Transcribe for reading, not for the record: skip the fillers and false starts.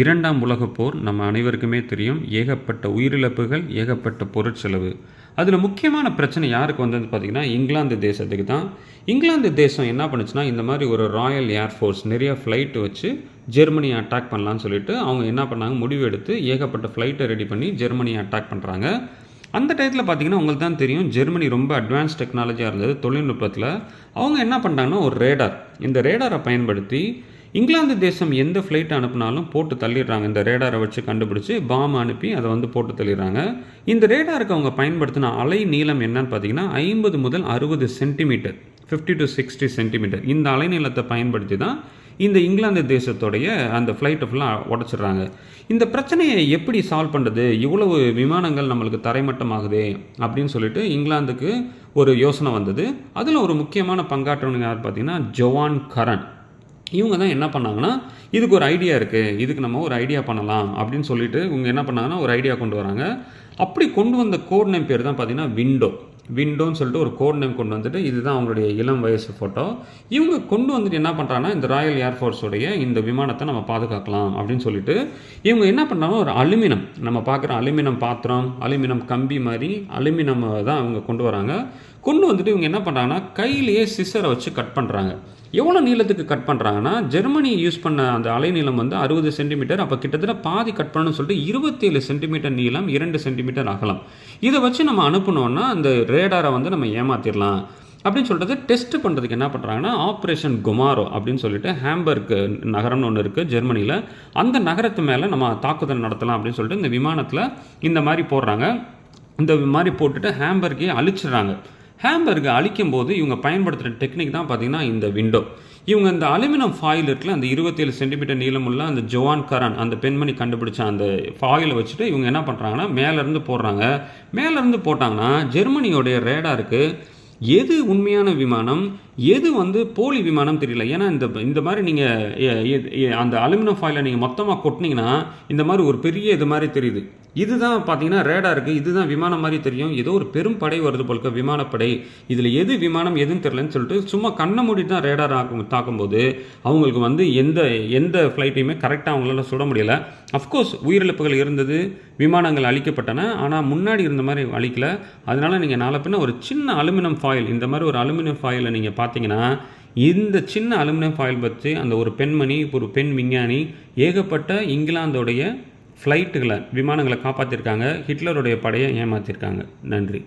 இரண்டாம் உலகப் போர் நம்ம அனைவருக்குமே தெரியும். ஏகப்பட்ட உயிரிழப்புகள், ஏகப்பட்ட பொருட்செலவு. அதில் முக்கியமான பிரச்சனை யாருக்கு வந்தது பார்த்தீங்கன்னா, இங்கிலாந்து தேசத்துக்கு தான். இங்கிலாந்து தேசம் என்ன பண்ணுச்சுன்னா, இந்த மாதிரி ஒரு ராயல் ஏர்ஃபோர்ஸ் நிறைய ஃப்ளைட் வச்சு ஜெர்மனியை அட்டாக் பண்ணலான்னு சொல்லிட்டு அவங்க என்ன பண்ணாங்க, முடிவு எடுத்து ஏகப்பட்ட ஃப்ளைட்டை ரெடி பண்ணி ஜெர்மனியை அட்டாக் பண்ணுறாங்க. அந்த டயத்தில் பார்த்தீங்கன்னா உங்களுக்கு தான் தெரியும், ஜெர்மனி ரொம்ப அட்வான்ஸ் டெக்னாலஜியாக இருந்தது தொழில்நுட்பத்தில். அவங்க என்ன பண்ணுறாங்கன்னா, ஒரு ரேடார், இந்த ரேடாரை பயன்படுத்தி இங்கிலாந்து தேசம் எந்த ஃப்ளைட் அனுப்புனாலும் போட்டு தள்ளிடுறாங்க. இந்த ரேடாரை வச்சு கண்டுபிடிச்சி பாம் அனுப்பி அதை வந்து போட்டு தள்ளிடுறாங்க. இந்த ரேடாருக்கு அவங்க பயன்படுத்தின அலை நீளம் என்னன்னு பார்த்தீங்கன்னா 50 முதல் 60 சென்டிமீட்டர், 50 to 60 சென்டிமீட்டர். இந்த அலைநீளத்தை பயன்படுத்தி தான் இந்த இங்கிலாந்து தேசத்துடைய அந்த ஃப்ளைட்டை ஃபுல்லாக உடச்சிடுறாங்க. இந்த பிரச்சனையை எப்படி சால்வ் பண்ணுறது, இவ்வளவு விமானங்கள் நம்மளுக்கு தரைமட்டமாகுது அப்படின்னு சொல்லிட்டு இங்கிலாந்துக்கு ஒரு யோசனை வந்தது. அதில் ஒரு முக்கியமான பங்காற்றவங்க யார் பார்த்தீங்கன்னா ஜோவான் கரன். இவங்க தான் என்ன பண்ணாங்கன்னா, இதுக்கு ஒரு ஐடியா இருக்குது, இதுக்கு நம்ம ஒரு ஐடியா பண்ணலாம் அப்படின்னு சொல்லிட்டு இவங்க என்ன பண்ணாங்கன்னா ஒரு ஐடியா கொண்டு வராங்க. அப்படி கொண்டு வந்த கோட் நேம் பேர் தான் பார்த்தீங்கன்னா விண்டோன்னு சொல்லிட்டு ஒரு கோட் நேம் கொண்டு வந்துட்டு, இதுதான் அவங்களுடைய இளம் வயசு ஃபோட்டோ. இவங்க கொண்டு வந்துட்டு என்ன பண்ணுறாங்கன்னா, இந்த ராயல் ஏர்ஃபோர்ஸோடைய இந்த விமானத்தை நம்ம பாதுகாக்கலாம் அப்படின்னு சொல்லிட்டு இவங்க என்ன பண்ணுறாங்கன்னா, ஒரு அலுமினியம், நம்ம பார்க்குற அலுமினியம் பாத்திரம், அலுமினியம் கம்பி மாதிரி அலுமினியம் தான் அவங்க கொண்டு வராங்க. கொண்டு வந்துட்டு இவங்க என்ன பண்ணுறாங்கன்னா, கையிலேயே சிசரை வச்சு கட் பண்ணுறாங்க. எவ்வளோ நீளத்துக்கு கட் பண்ணுறாங்கன்னா, ஜெர்மனி யூஸ் பண்ண அந்த அலைநீளம் வந்து 60 சென்டிமீட்டர். அப்போ கிட்டத்தட்ட பாதி கட் பண்ணணும்னு சொல்லிட்டு 27 சென்டிமீட்டர் நீளம், 2 சென்டிமீட்டர் அகலம். இதை வச்சு நம்ம அனுப்பினோன்னா அந்த ரேடாரை வந்து நம்ம ஏமாற்றிடலாம் அப்படின்னு சொல்லிட்டு டெஸ்ட் பண்ணுறதுக்கு என்ன பண்ணுறாங்கன்னா, ஆப்ரேஷன் குமாரோ அப்படின்னு சொல்லிட்டு ஹாம்பர்க் நகரம்னு ஒன்று இருக்குது ஜெர்மனியில். அந்த நகரத்து மேலே நம்ம தாக்குதல் நடத்தலாம் அப்படின்னு சொல்லிட்டு இந்த விமானத்தில் இந்த மாதிரி போடுறாங்க. இந்த மாதிரி போட்டுட்டு ஹாம்பர்க்கே அழிச்சிடுறாங்க. ஹாம்பர்கை அழிக்கும் போது இவங்க பயன்படுத்துகிற டெக்னிக் தான் பார்த்திங்கன்னா இந்த விண்டோ. இவங்க இந்த அலுமினியம் ஃபாயில் இருக்குல்ல, அந்த 27 சென்டிமீட்டர் நீளமுள்ள அந்த ஜோவான் கரன் அந்த பெண்மணி கண்டுபிடிச்ச அந்த ஃபாயிலை வச்சுட்டு இவங்க என்ன பண்ணுறாங்கன்னா மேலேருந்து போடுறாங்க. மேலேருந்து போட்டாங்கன்னா ஜெர்மனியோடைய ரேடாருக்கு எது உண்மையான விமானம், எது வந்து போலி விமானம் தெரியல. ஏன்னா இந்த மாதிரி நீங்கள் அந்த அலுமினியம் ஃபாயிலை நீங்கள் மொத்தமாக கொட்டினீங்கன்னா இந்த மாதிரி ஒரு பெரிய இது மாதிரி தெரியுது. இதுதான் பார்த்தீங்கன்னா ரேடாருக்கு, இதுதான் விமானம் மாதிரி தெரியும். ஏதோ ஒரு பெரும் படை வருது போல விமானப்படை, இதில் எது விமானம் எதுன்னு தெரியலன்னு சொல்லிட்டு சும்மா கண்ணை மூடிட்டு தான் ரேடார் தாக்கும்போது அவங்களுக்கு வந்து எந்த ஃப்ளைட்டையுமே கரெக்டாக அவங்களால சுட முடியலை. அஃப்கோர்ஸ் உயிரிழப்புகள் இருந்தது, விமானங்கள் அழிக்கப்பட்டன, ஆனால் முன்னாடி இருந்த மாதிரி அழிக்கல. அதனால் நீங்கள் நாளை பின்ன ஒரு சின்ன அலுமினியம் ஃபாயில், இந்த மாதிரி ஒரு அலுமினியம் ஃபாயிலை நீங்கள் பார்த்தீங்கன்னா, இந்த சின்ன அலுமினியம் ஃபாயில் வச்சு அந்த ஒரு பெண்மணி, ஒரு பெண் விஞ்ஞானி ஏகப்பட்ட இங்கிலாந்தோடைய ஃப்ளைட்டுகளை, விமானங்களை காப்பாற்றிருக்காங்க. ஹிட்லருடைய படையை ஏமாற்றிருக்காங்க. நன்றி.